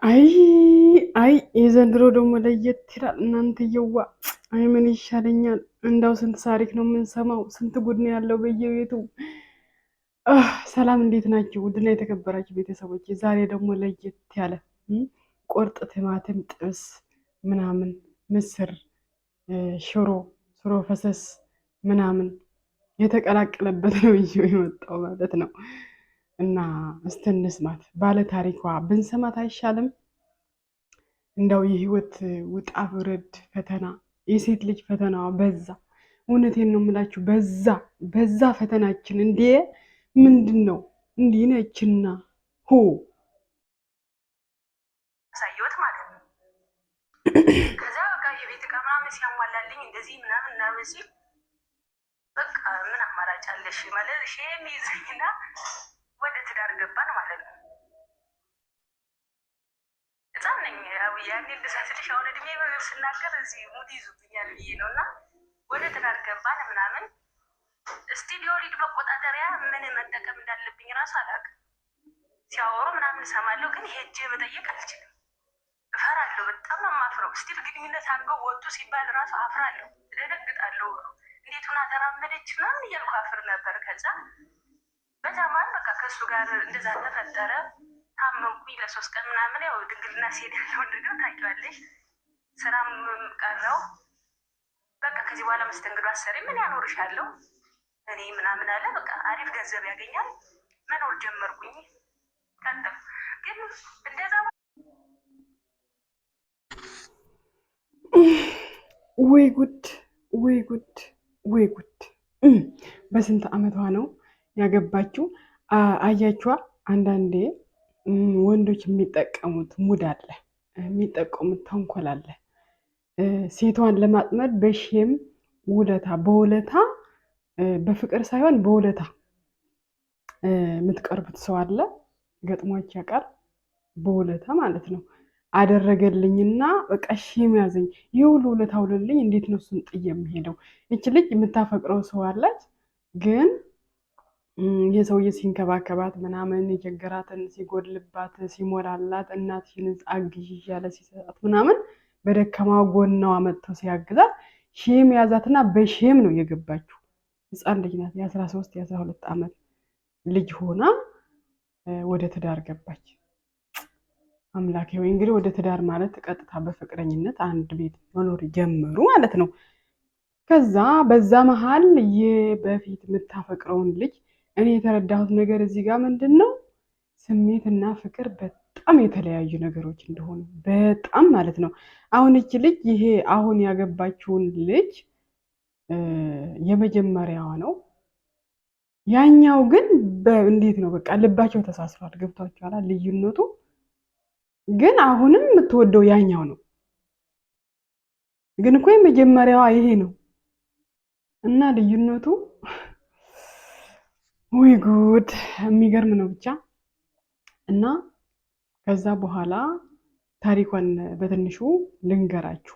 አይ አይ የዘንድሮ ደግሞ ለየት ይላል እናንተየዋ። አይ ምን ይሻለኛል? እንዳው ስንት ታሪክ ነው የምንሰማው፣ ስንት ጉድ ነው ያለው በየቤቱ። ሰላም እንዴት ናችሁ? ውድና የተከበራችሁ ቤተሰቦች፣ ዛሬ ደግሞ ለየት ያለ ቁርጥ ቲማቲም ጥብስ ምናምን ምስር ሽሮ ሽሮ ፈሰስ ምናምን የተቀላቀለበት ነው ይዤ የመጣው ማለት ነው። እና እስቲ እንስማት፣ ባለ ታሪኳ ብንሰማት አይሻልም? እንደው የህይወት ውጣ ውረድ ፈተና፣ የሴት ልጅ ፈተናዋ በዛ። እውነቴን ነው የምላችሁ፣ በዛ በዛ ፈተናችን። እንዴ ምንድን ነው እንዲህ ነችና ሆ ሳይወት ማለት ነው። ከዛ በቃ የቤት ዕቃ ምናምን ሲያሟላልኝ እንደዚህ ምናምን ምናምን ሲል በቃ ምን አማራጭ አለሽ ማለት ሼም ይዘኝና ወደ ትዳር ገባን ማለት ነው። ህፃን ነኝ ያኔ ልሳስልሽ አሁን እድሜ ስናገር እዚህ ሙድ ይዙብኛል ብዬ ነው። እና ወደ ትዳር ገባን ምናምን ስቱዲዮ ሊድ መቆጣጠሪያ ምን መጠቀም እንዳለብኝ ራሱ አላውቅም። ሲያወሩ ምናምን እሰማለሁ፣ ግን ሄጄ መጠየቅ አልችልም። እፈራለሁ። በጣም ነው የማፍረው። ስቲል ግንኙነት አድርገው ወጡ ሲባል ራሱ አፍራለሁ፣ እደነግጣለሁ። እንዴት ሆና ተራመደች ምናምን እያልኩ አፍር ነበር። ከዛ በዛ ማለት በቃ ከእሱ ጋር እንደዛ ተፈጠረ። ታመምኩኝ ለ3 ቀን ምናምን። ያው ድንግልና ሲሄድ ያለውን ነገር ታውቂዋለሽ። ስራም ቀረው። በቃ ከዚህ በኋላ መስተንግዶ አሰሪ ምን ያኖርሻለሁ እኔ ምናምን አለ። በቃ አሪፍ ገንዘብ ያገኛል። መኖር ጀመርኩኝ። ቀጠል ግን እንደዛ ወይ ጉድ ወይ ጉድ ወይ ጉድ! በስንት ዓመቷ ነው ያገባችው? አያችዋ። አንዳንዴ ወንዶች የሚጠቀሙት ሙድ አለ፣ የሚጠቀሙት ተንኮል አለ። ሴቷን ለማጥመድ በሼም ውለታ በውለታ በፍቅር ሳይሆን በውለታ የምትቀርቡት ሰው አለ። ገጥሟች ያውቃል? በውለታ ማለት ነው። አደረገልኝና በቃ ሼም ያዘኝ። ይህ ሁሉ ውለታ ውሎልኝ እንዴት ነው እሱን ጥዬ የምሄደው? ይች ልጅ የምታፈቅረው ሰው አላት፣ ግን የሰውዬ ሲንከባከባት ምናምን የቸገራትን ሲጎድልባት ሲሞላላት እናትሽን አግዥ እያለ ሲሰጣት ምናምን በደካማ ጎናዋ መጥቶ ሲያግዛት ሼም ያዛትና በሼም ነው የገባችው። ህፃን ልጅ ናት፣ የ13 የ12 ዓመት ልጅ ሆና ወደ ትዳር ገባች። አምላኬ ወይ! እንግዲህ ወደ ትዳር ማለት ቀጥታ በፍቅረኝነት አንድ ቤት መኖር ጀመሩ ማለት ነው። ከዛ በዛ መሀል በፊት የምታፈቅረውን ልጅ እኔ የተረዳሁት ነገር እዚህ ጋር ምንድን ነው፣ ስሜትና ፍቅር በጣም የተለያዩ ነገሮች እንደሆኑ በጣም ማለት ነው። አሁን እቺ ልጅ ይሄ አሁን ያገባችውን ልጅ የመጀመሪያዋ ነው። ያኛው ግን እንዴት ነው በቃ ልባቸው ተሳስሯል። ገብቷችኋል ልዩነቱ? ግን አሁንም የምትወደው ያኛው ነው። ግን እኮ የመጀመሪያዋ ይሄ ነው እና ልዩነቱ ወይ ጉድ! የሚገርም ነው ብቻ። እና ከዛ በኋላ ታሪኳን በትንሹ ልንገራችሁ፣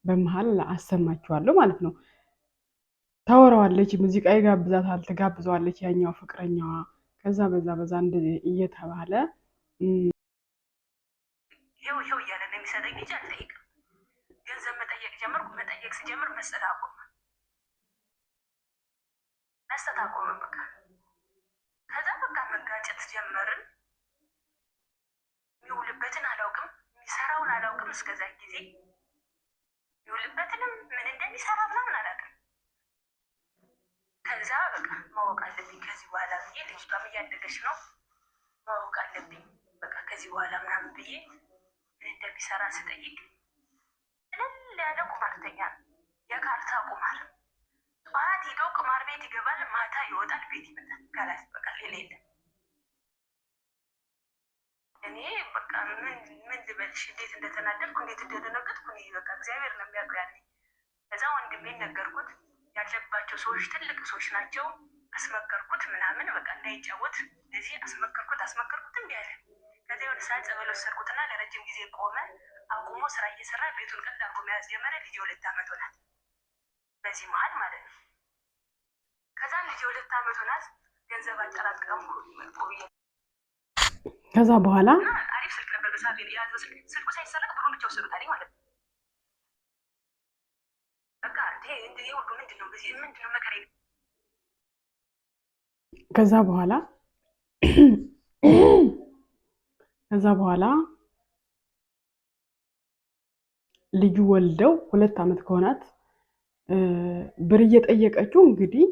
በመሀል አሰማችኋለሁ ማለት ነው። ታወራዋለች፣ ሙዚቃ ይጋብዛታል፣ ትጋብዘዋለች ያኛው ፍቅረኛዋ። ከዛ በዛ እንደዚህ እየተባለ ይኸው እያለ ነው የሚሰጠኝ ልጅ አልጠይቅም። ገንዘብ መጠየቅ ጀመርኩ። መጠየቅ ስጀምር መስጠት አቆመ። በቃ ከዛ በቃ መጋጨት ጀመርን። የሚውልበትን አላውቅም፣ የሚሰራውን አላውቅም። እስከዛ ጊዜ የሚውልበትንም ምን እንደሚሰራ ምናምን አላውቅም። ከዛ በቃ ማወቅ አለብኝ ከዚህ በኋላ ብዬ፣ ልጅቷም እያደገች ነው፣ ማወቅ አለብኝ በቃ ከዚህ በኋላ ምናምን ብዬ ምን እንደሚሰራ ስጠይቅ እልል ያለ ቁማርተኛ ነው። የካርታ ቁማር። ጠዋት ሄዶ ቁማር ቤት ይገባል፣ ማታ ይወጣል፣ ቤት ይመጣል። ከላይ በቃ ሌላ የለም። እኔ በቃ ምን ልበልሽ፣ እንዴት እንደተናደድኩ እንዴት እንደደነገጥኩ እኔ በቃ እግዚአብሔር ነው የሚያውቀው። ያኔ ከዛ ወንድሜን ነገርኩት። ያለባቸው ሰዎች ትልቅ ሰዎች ናቸው። አስመከርኩት ምናምን በቃ እንዳይጫወት እንደዚህ አስመከርኩት እንዲ ያለ። ከዚያ ወደ ሰዓት ጸበል ወሰድኩትና ለረጅም ጊዜ ቆመ። አቁሞ ስራ እየሰራ ቤቱን ቀጥ አድርጎ መያዝ ጀመረ። ልጅ 2 ዓመት ሆናት በዚህ መሀል ማለት ነው። ከዛም ልጅ 2 ዓመት ሆናት። ገንዘብ አጠራቀምኩ። ከዛ በኋላ አሪፍ ስልክ ነበር በሰዓቱ የያዘው ስልኩ ሳይሰረቅ ብሩን ብቻ ወሰዱታል ማለት ነው። በቃ ይሄ ሁሉ ምንድን ነው? ምንድን ነው መከራ? ከዛ በኋላ ልጁ ወልደው 2 ዓመት ከሆናት ብር እየጠየቀችው እንግዲህ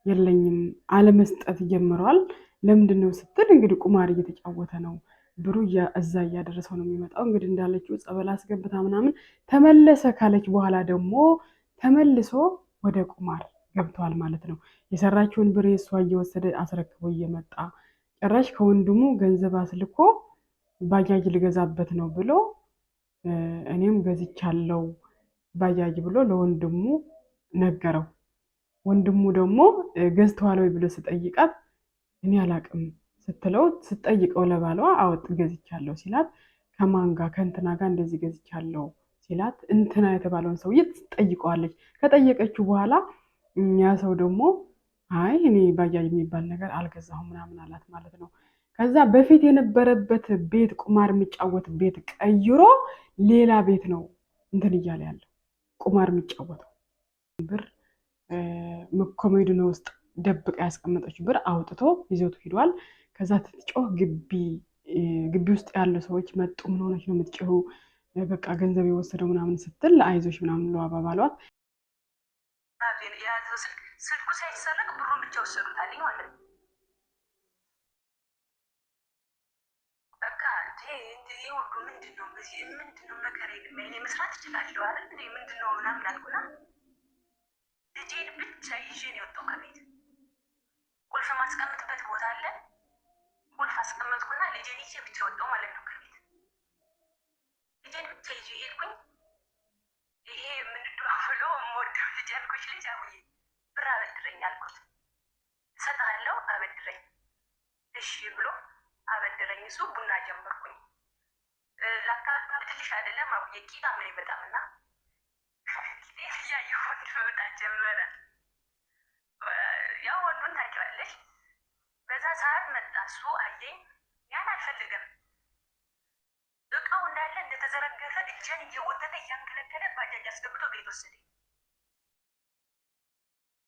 የለኝም አለመስጠት ጀምረዋል። ለምንድን ነው ስትል እንግዲህ ቁማር እየተጫወተ ነው፣ ብሩ እዛ እያደረሰው ነው የሚመጣው። እንግዲህ እንዳለችው ጸበል አስገብታ ምናምን ተመለሰ ካለች በኋላ ደግሞ ተመልሶ ወደ ቁማር ገብተዋል ማለት ነው። የሰራችውን ብር እሷ እየወሰደ አስረክቦ እየመጣ ጭራሽ ከወንድሙ ገንዘብ አስልኮ ባጃጅ ልገዛበት ነው ብሎ እኔም ገዝቻለሁ ባጃጅ ብሎ ለወንድሙ ነገረው። ወንድሙ ደግሞ ገዝተዋል ወይ ብሎ ስጠይቃት እኔ አላቅም ስትለው ስጠይቀው ለባሏ አወጥ ገዝቻለሁ ሲላት ከማን ጋር ከእንትና ጋር እንደዚህ ገዝቻለሁ ሲላት እንትና የተባለውን ሰውዬ ትጠይቀዋለች። ከጠየቀችው በኋላ ያ ሰው ደግሞ አይ እኔ ባጃጅ የሚባል ነገር አልገዛሁም ምናምን አላት ማለት ነው። ከዛ በፊት የነበረበት ቤት ቁማር የሚጫወት ቤት ቀይሮ ሌላ ቤት ነው እንትን እያለ ያለው ቁማር የሚጫወተው። ብር ኮሜዲኖ ውስጥ ደብቃ ያስቀመጠች ብር አውጥቶ ይዞት ሂዷል። ከዛ ትጮህ ግቢ ውስጥ ያሉ ሰዎች መጡ። ምን ሆነች ነው የምትጮሁ? በቃ ገንዘብ የወሰደው ምናምን ስትል አይዞሽ ምናምን ለው አባባሏት። ስልኩ ሳይሰረቅ ብሩን ብቻ ወሰዱታል ማለት ነው። በቃ ይሄ ሁሉ ምንድን ነው? ምንድን ነው መከራ? እኔ መስራት እችላለሁ አይደል? ምንድን ነው ምናምን አልኩና ልጄን ብቻ ይዤ ነው የወጣው ከቤት። ቁልፍ ማስቀምጥበት ቦታ አለ። ቁልፍ አስቀመጥኩና ልጄን ይዤ ብቻ ወጣው ማለት ነው ከቤት። ልጄን ብቻ ይዤ ሄድኩኝ። ይሄ የምንደዋውሎ የምወደው ልጅ ያልኩሽ ልጅ አቡዬ ብር አበድረኝ አልኩት። እሰጥሃለሁ አበድረኝ። እሺ ብሎ አበድረኝ። እሱ ቡና ጀመርኩኝ። ላካፍልሽ አይደለም አቡዬ ቂጣ ምን ይመጣምና እያየሁ ወንድ መምጣት ጀመረ። ያው ወንዱን ታውቂዋለሽ። በዛ ሰዓት መጣ እሱ አየኝ። ያን አልፈልግም። እቃው እንዳለ እንደተዘረገፈ እጄን እየወተተ እያንከለከለ ባጃጅ አስገብቶ ቤት ወሰደኝ።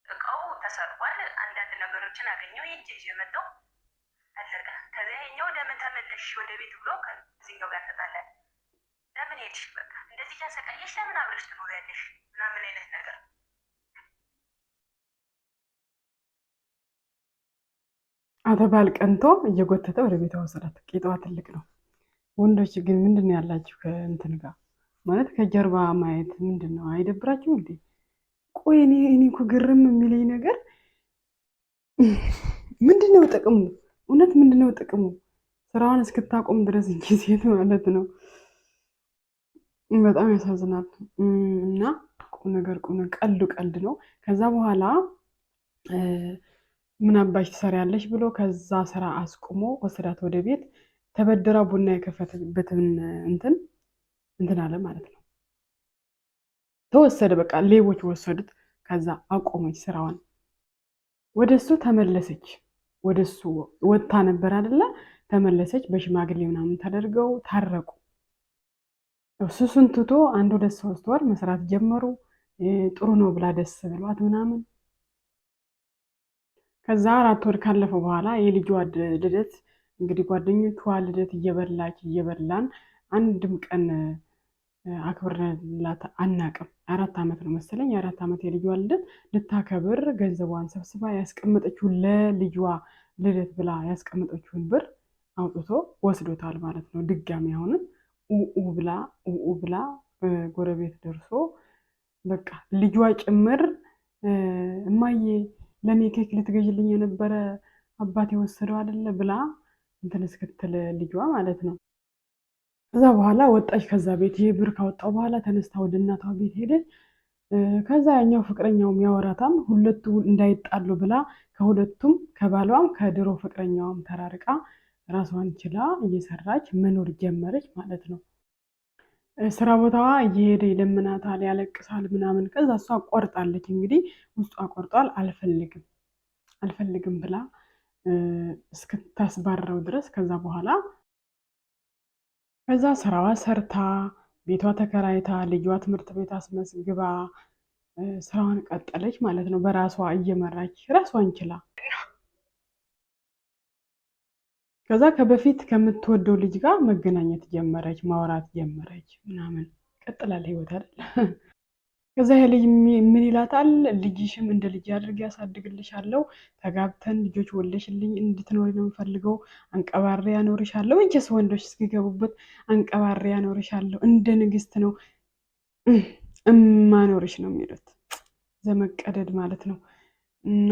እቃው ተሰርቋል። አንዳንድ ነገሮችን አገኘው። ሄጄ ይዤ መጣሁ። አለቀ። ከዚያ ይኸኛው ለምን ተመለሽ ወደ ቤት ብሎ ከዚህኛው ጋር ተጣላን። ለምን ሄድሽ? በቃ እንደዚህ እያሰቃየሽ ለምን አብረሽ ትኖሪያለሽ? ምናምን አይነት ነገር አተባል ቀንቶ እየጎተተ ወደ ቤቷ ወሰዳት። ቂጧ ትልቅ ነው። ወንዶች ግን ምንድን ነው ያላችሁ ከእንትን ጋር ማለት ከጀርባ ማየት ምንድን ነው? አይደብራችሁ እንዴ? ቆይ እኔ እኮ ግርም የሚለኝ ነገር ምንድን ነው ጥቅሙ? እውነት ምንድን ነው ጥቅሙ? ስራዋን እስክታቆም ድረስ እንጂ ሴት ማለት ነው። በጣም ያሳዝናል። እና ቁም ነገር ቀልድ ነው። ከዛ በኋላ ምን አባሽ ትሰሪያለሽ ብሎ ከዛ ስራ አስቁሞ ወሰዳት ወደ ቤት። ተበድራ ቡና የከፈተበትን እንትን አለ ማለት ነው። ተወሰደ። በቃ ሌቦች ወሰዱት። ከዛ አቆመች ስራዋን። ወደሱ ተመለሰች። ወደሱ ወጥታ ነበር አይደለ? ተመለሰች። በሽማግሌ ምናምን ተደርገው ታረቁ። ሱሱን ትቶ 1 2 3 ወር መስራት ጀመሩ። ጥሩ ነው ብላ ደስ ብሏት ምናምን። ከዛ 4 ወር ካለፈው በኋላ የልጇ ልደት እንግዲህ ጓደኞቿ ልደት እየበላን አንድም ቀን አክብረንላት አናቅም። 4 ዓመት ነው መሰለኝ። የ4 ዓመት የልጇ ልደት ልታከብር ገንዘቧን ሰብስባ ያስቀመጠችውን ለልጇ ልደት ብላ ያስቀመጠችውን ብር አውጥቶ ወስዶታል ማለት ነው። ድጋሚ አሁንም ኡኡ ብላ ጎረቤት ደርሶ በቃ ልጇ ጭምር እማዬ ለእኔ ኬክ ልትገዥልኝ የነበረ አባት የወሰደው አይደለ ብላ እንትን እስክትል ልጇ ማለት ነው። ከዛ በኋላ ወጣች ከዛ ቤት። ይሄ ብር ካወጣው በኋላ ተነስታ ወደ እናቷ ቤት ሄደች። ከዛ ያኛው ፍቅረኛውም ያወራታም ሁለቱ እንዳይጣሉ ብላ ከሁለቱም ከባሏም ከድሮ ፍቅረኛውም ተራርቃ ራሷን ችላ እየሰራች መኖር ጀመረች ማለት ነው። ስራ ቦታዋ እየሄደ ይለምናታል፣ ያለቅሳል ምናምን። ከዛ እሷ ቆርጣለች እንግዲህ ውስጧ ቆርጧል። አልፈልግም ብላ እስክታስባረው ድረስ። ከዛ በኋላ ከዛ ስራዋ ሰርታ ቤቷ ተከራይታ ልጇ ትምህርት ቤት አስመዝግባ ስራዋን ቀጠለች ማለት ነው። በራሷ እየመራች ራሷን ችላ። ከዛ ከበፊት ከምትወደው ልጅ ጋር መገናኘት ጀመረች፣ ማውራት ጀመረች ምናምን። ቀጥላል ህይወት አይደል? ከዛ ይሄ ልጅ ምን ይላታል? ልጅሽም እንደ ልጅ አድርጌ ያሳድግልሻለሁ፣ ተጋብተን ልጆች ወልደሽልኝ እንድትኖሪ ነው የምፈልገው፣ አንቀባሬ ያኖርሻለሁ። እንጀስ ወንዶች እስኪገቡበት አንቀባሬ ያኖርሻለሁ፣ እንደ ንግስት ነው እማኖርሽ ነው የሚሉት። ዘመቀደድ ማለት ነው። እና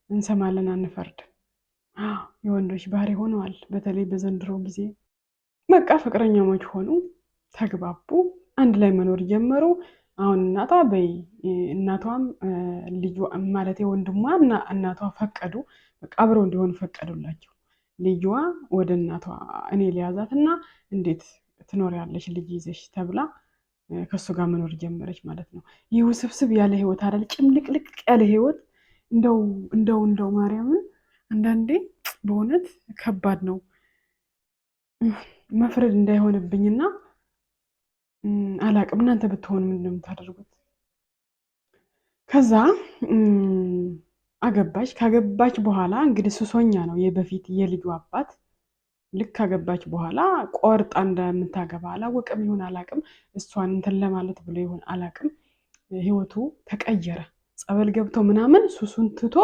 እንሰማለን አንፈርድም። የወንዶች ባህሪ ሆነዋል። በተለይ በዘንድሮ ጊዜ በቃ ፍቅረኛሞች ሆኑ፣ ተግባቡ፣ አንድ ላይ መኖር ጀመሩ። አሁን እናቷ እናቷም ልጇ ማለት ወንድሟ እና እናቷ ፈቀዱ፣ በቃ አብረው እንዲሆኑ ፈቀዱላቸው። ልጇ ወደ እናቷ እኔ ሊያዛት እና እንዴት ትኖሪያለሽ ልጅ ይዘሽ ተብላ ከሱ ጋር መኖር ጀመረች ማለት ነው። ይህ ውስብስብ ያለ ህይወት አይደል? ጭምልቅልቅ ያለ ህይወት እንደው ማርያምን አንዳንዴ በእውነት ከባድ ነው። መፍረድ እንዳይሆንብኝና አላቅም፣ እናንተ ብትሆኑ ምንድን ነው የምታደርጉት? ከዛ አገባች። ካገባች በኋላ እንግዲህ ሱሶኛ ነው የበፊት የልጁ አባት። ልክ ካገባች በኋላ ቆርጣ እንደምታገባ አላወቅም ይሁን አላቅም፣ እሷን እንትን ለማለት ብሎ ይሁን አላቅም፣ ህይወቱ ተቀየረ። ጸበል ገብቶ ምናምን ሱሱን ትቶ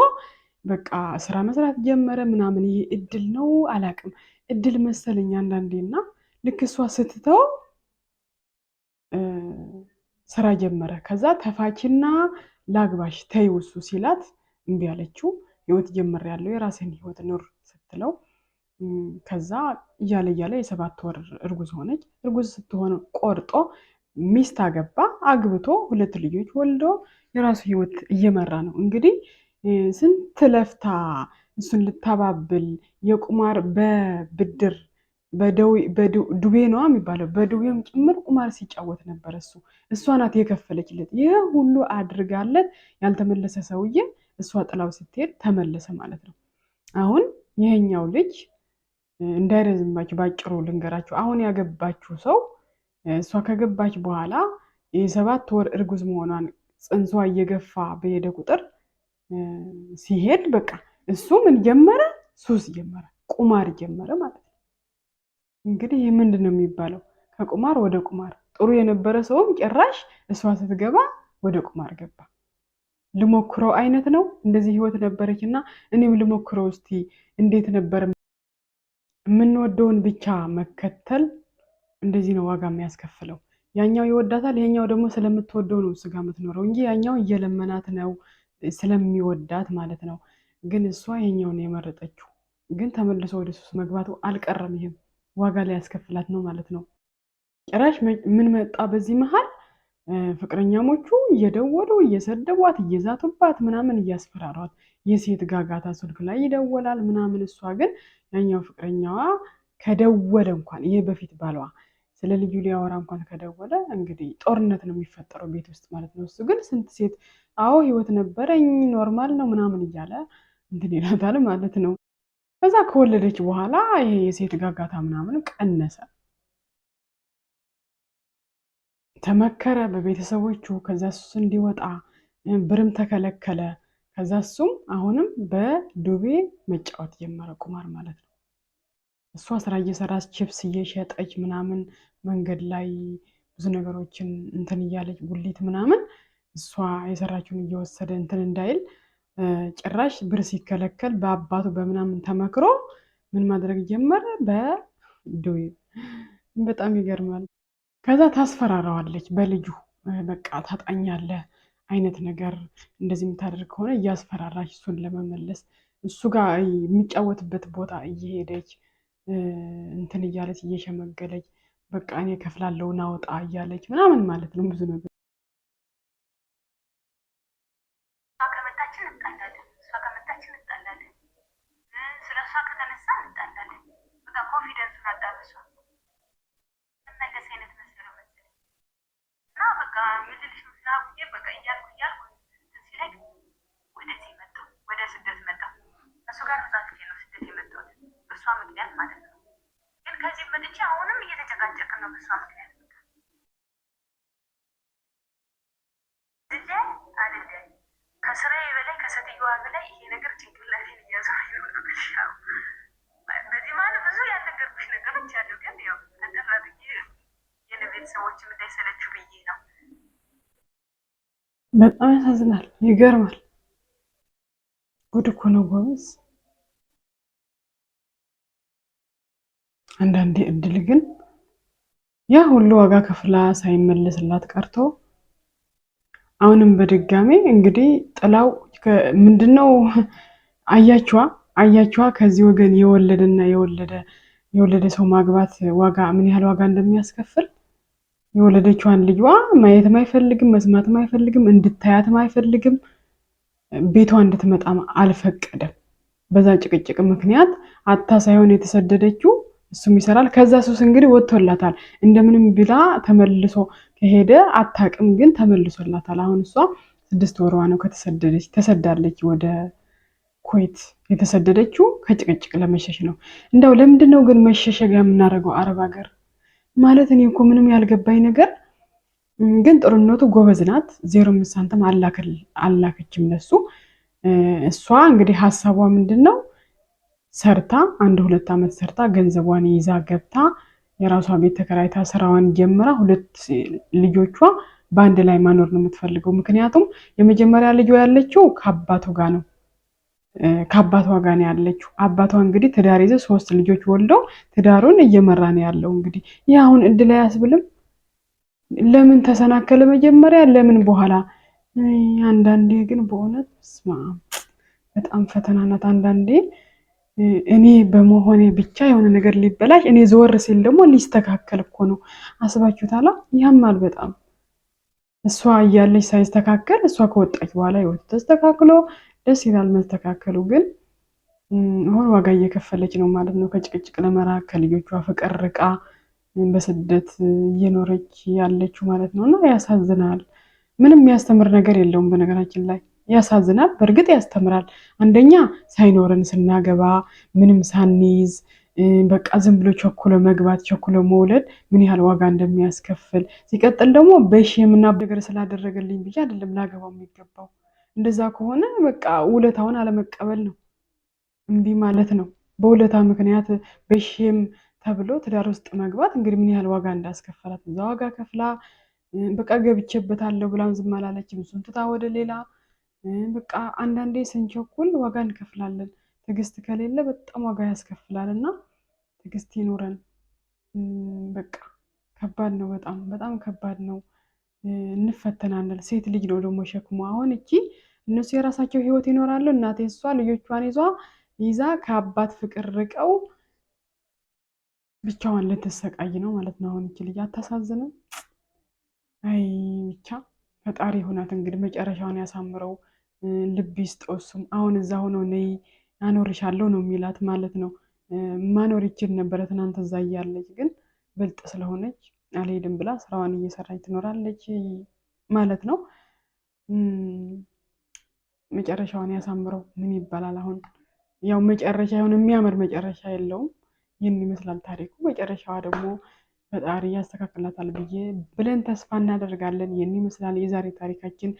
በቃ ስራ መስራት ጀመረ ምናምን። ይሄ እድል ነው አላቅም፣ እድል መሰለኝ አንዳንዴና ልክ እሷ ስትተው ስራ ጀመረ። ከዛ ተፋችና ላግባሽ ተይው እሱ ሲላት እምቢ አለችው። ህይወት ጀምሬያለሁ የራሴን ህይወት ኑር ስትለው ከዛ እያለ የ7 ወር እርጉዝ ሆነች። እርጉዝ ስትሆን ቆርጦ ሚስት አገባ። አግብቶ 2 ልጆች ወልዶ የራሱ ህይወት እየመራ ነው። እንግዲህ ስንት ለፍታ እሱን ልታባብል የቁማር በብድር በዱቤ ነዋ የሚባለው፣ በዱቤም ጭምር ቁማር ሲጫወት ነበር እሷ ናት የከፈለችለት። ይህ ሁሉ አድርጋለት ያልተመለሰ ሰውዬ እሷ ጥላው ስትሄድ ተመለሰ ማለት ነው። አሁን ይሄኛው ልጅ እንዳይረዝምባችሁ ባጭሩ ልንገራችሁ። አሁን ያገባችሁ ሰው እሷ ከገባች በኋላ የ7 ወር እርጉዝ መሆኗን ጽንሷ እየገፋ በሄደ ቁጥር ሲሄድ በቃ እሱ ምን ጀመረ? ሱስ ጀመረ፣ ቁማር ጀመረ ማለት ነው። እንግዲህ ይህ ምንድን ነው የሚባለው? ከቁማር ወደ ቁማር። ጥሩ የነበረ ሰውም ጭራሽ እሷ ስትገባ ወደ ቁማር ገባ። ልሞክረው አይነት ነው። እንደዚህ ህይወት ነበረች እና እኔም ልሞክረው እስቲ እንዴት ነበር? የምንወደውን ብቻ መከተል እንደዚህ ነው ዋጋ የሚያስከፍለው። ያኛው ይወዳታል፣ ይሄኛው ደግሞ ስለምትወደው ነው ስጋ የምትኖረው እንጂ ያኛው እየለመናት ነው ስለሚወዳት ማለት ነው። ግን እሷ ይሄኛውን የመረጠችው ግን ተመልሶ ወደ ሱስ መግባቱ አልቀረም። ይሄም ዋጋ ላይ ያስከፍላት ነው ማለት ነው። ጭራሽ ምን መጣ በዚህ መሃል? ፍቅረኛሞቹ እየደወሉ እየሰደቧት እየዛቱባት ምናምን እያስፈራሯት፣ የሴት ጋጋታ ስልክ ላይ ይደወላል ምናምን። እሷ ግን ያኛው ፍቅረኛዋ ከደወለ እንኳን ይሄ በፊት ባሏ ስለ ልጁ ሊያወራ እንኳን ከደወለ እንግዲህ ጦርነት ነው የሚፈጠረው ቤት ውስጥ ማለት ነው። እሱ ግን ስንት ሴት አዎ ህይወት ነበረኝ ኖርማል ነው ምናምን እያለ እንትን ይላታል ማለት ነው። ከዛ ከወለደች በኋላ ይሄ የሴት ጋጋታ ምናምን ቀነሰ፣ ተመከረ በቤተሰቦቹ። ከዛ እሱ እንዲወጣ ብርም ተከለከለ። ከዛ እሱም አሁንም በዱቤ መጫወት ጀመረ፣ ቁማር ማለት ነው። እሷ ስራ እየሰራች ቺፕስ እየሸጠች ምናምን መንገድ ላይ ብዙ ነገሮችን እንትን እያለች ጉሊት ምናምን እሷ የሰራችውን እየወሰደ እንትን እንዳይል ጭራሽ ብር ሲከለከል በአባቱ በምናምን ተመክሮ ምን ማድረግ ጀመረ? በዱቤ። በጣም ይገርማል። ከዛ ታስፈራራዋለች በልጁ በቃ ታጣኛለህ አይነት ነገር እንደዚህ የምታደርግ ከሆነ እያስፈራራች እሱን ለመመለስ እሱ ጋር የሚጫወትበት ቦታ እየሄደች እንትን እያለች እየሸመገለች በቃ እኔ ከፍላለሁ ናውጣ እያለች ምናምን ማለት ነው። ብዙ ነገር ስለ እሷ ከተነሳ እንጣላለን። በቃ ኮንፊደንሱን አዳርሷ መለስ አይነት መሰለው መሰለኝ እና በቃ ምልልሽ ምሳቡዬ በቃ እያልኩ ሲለኝ ወደዚህ መጣሁ፣ ወደ ስደት መጣሁ። እሱ ጋር ተዛትቼ ነው ስደት የመጣሁት በእሷ ምክንያት ማለት ነው። ፈትቼ አሁንም እየተጨቃጨቅን ነው በሷ ምክንያት። ልጄ አይደለም ከስራዬ በላይ ከሴትዮዋ በላይ ይሄ ነገር ጭንቅላቴን እያዞረኝ ነው። ነው በዚህ ማለት ብዙ ያልነገርኩሽ ነገሮች አሉ፣ ግን ያው ተደራርጌ የቤተሰቦችም እንዳይሰለችው ብዬ ነው። በጣም ያሳዝናል። ይገርማል። ጉድ እኮ ነው ጎበዝ። አንዳንዴ እድል ግን ያ ሁሉ ዋጋ ከፍላ ሳይመለስላት ቀርቶ አሁንም በድጋሜ እንግዲህ ጥላው ምንድነው አያችዋ ከዚህ ወገን የወለደና የወለደ ሰው ማግባት ዋጋ ምን ያህል ዋጋ እንደሚያስከፍል። የወለደችዋን ልጇ ማየትም አይፈልግም፣ መስማትም አይፈልግም፣ እንድታያትም አይፈልግም፣ ቤቷ እንድትመጣም አልፈቀደም። በዛ ጭቅጭቅ ምክንያት አታ ሳይሆን የተሰደደችው እሱም ይሰራል። ከዛ ሱስ እንግዲህ ወጥቶላታል። እንደምንም ብላ ተመልሶ ከሄደ አታቅም፣ ግን ተመልሶላታል። አሁን እሷ 6 ወሯ ነው ተሰዳለች ወደ ኩዌት። የተሰደደችው ከጭቅጭቅ ለመሸሽ ነው። እንደው ለምንድን ነው ግን መሸሸጊያ የምናደርገው አረብ ሀገር? ማለት እኔ እኮ ምንም ያልገባኝ ነገር ግን ጥሩነቱ ጎበዝ ናት። 0 ሳንቲም አላከችም ለሱ። እሷ እንግዲህ ሀሳቧ ምንድን ነው ሰርታ 1-2 ዓመት ሰርታ ገንዘቧን ይዛ ገብታ የራሷ ቤት ተከራይታ ስራዋን ጀምራ 2 ልጆቿ በአንድ ላይ ማኖር ነው የምትፈልገው። ምክንያቱም የመጀመሪያ ልጇ ያለችው ከአባቷ ጋር ነው ያለችው። አባቷ እንግዲህ ትዳር ይዘው 3 ልጆች ወልደው ትዳሩን እየመራ ነው ያለው። እንግዲህ ይህ አሁን እድል አያስብልም? ለምን ተሰናከለ መጀመሪያ? ለምን በኋላ? አንዳንዴ ግን በእውነት በጣም ፈተና ናት። አንዳንዴ እኔ በመሆኔ ብቻ የሆነ ነገር ሊበላሽ፣ እኔ ዘወር ሲል ደግሞ ሊስተካከል እኮ ነው። አስባችሁታላ? ያማል በጣም። እሷ እያለች ሳይስተካከል እሷ ከወጣች በኋላ ህይወቱ ተስተካክሎ ደስ ይላል መስተካከሉ። ግን አሁን ዋጋ እየከፈለች ነው ማለት ነው። ከጭቅጭቅ ለመራቅ ከልጆቿ ፍቅር ርቃ በስደት እየኖረች ያለችው ማለት ነው። እና ያሳዝናል። ምንም የሚያስተምር ነገር የለውም በነገራችን ላይ። ያሳዝናል። በእርግጥ ያስተምራል። አንደኛ ሳይኖረን ስናገባ ምንም ሳንይዝ በቃ ዝም ብሎ ቸኩሎ መግባት ቸኩሎ መውለድ ምን ያህል ዋጋ እንደሚያስከፍል። ሲቀጥል ደግሞ በሽምና ነገር ስላደረገልኝ ብቻ አይደለም ላገባው የሚገባው። እንደዛ ከሆነ በቃ ውለታውን አለመቀበል ነው፣ እምቢ ማለት ነው። በውለታ ምክንያት በሽም ተብሎ ትዳር ውስጥ መግባት እንግዲህ ምን ያህል ዋጋ እንዳስከፈላት እዛ ዋጋ ከፍላ በቃ ገብቼበታለሁ ብላም ዝም አላለችም። እሱን ትታ ወደ ሌላ በቃ አንዳንዴ ስንቸኩል ዋጋ እንከፍላለን። ትዕግስት ከሌለ በጣም ዋጋ ያስከፍላል። እና ትዕግስት ይኖረን። በቃ ከባድ ነው፣ በጣም በጣም ከባድ ነው። እንፈተናለን። ሴት ልጅ ነው ደግሞ ሸክሙ። አሁን እቺ እነሱ የራሳቸው ህይወት ይኖራሉ። እናቴ እሷ ልጆቿን ይዛ ከአባት ፍቅር ርቀው ብቻዋን ልትሰቃይ ነው ማለት ነው። አሁን እቺ ልጅ አታሳዝንም? አይ ብቻ ፈጣሪ ሆናት እንግዲህ መጨረሻውን ያሳምረው፣ ልብ ይስጠው። እሱም አሁን እዛ ሆኖ ነይ አኖርሻለሁ ነው የሚላት ማለት ነው። ማኖር ይችል ነበረ ትናንት እዛ እያለች፣ ግን ብልጥ ስለሆነች አልሄድም ብላ ስራዋን እየሰራች ትኖራለች ማለት ነው። መጨረሻውን ያሳምረው። ምን ይባላል አሁን? ያው መጨረሻ የሆነ የሚያምር መጨረሻ የለውም። ይህን ይመስላል ታሪኩ። መጨረሻዋ ደግሞ ፈጣሪ ያስተካክላታል ብለን ተስፋ እናደርጋለን። ይህን ይመስላል የዛሬ ታሪካችን።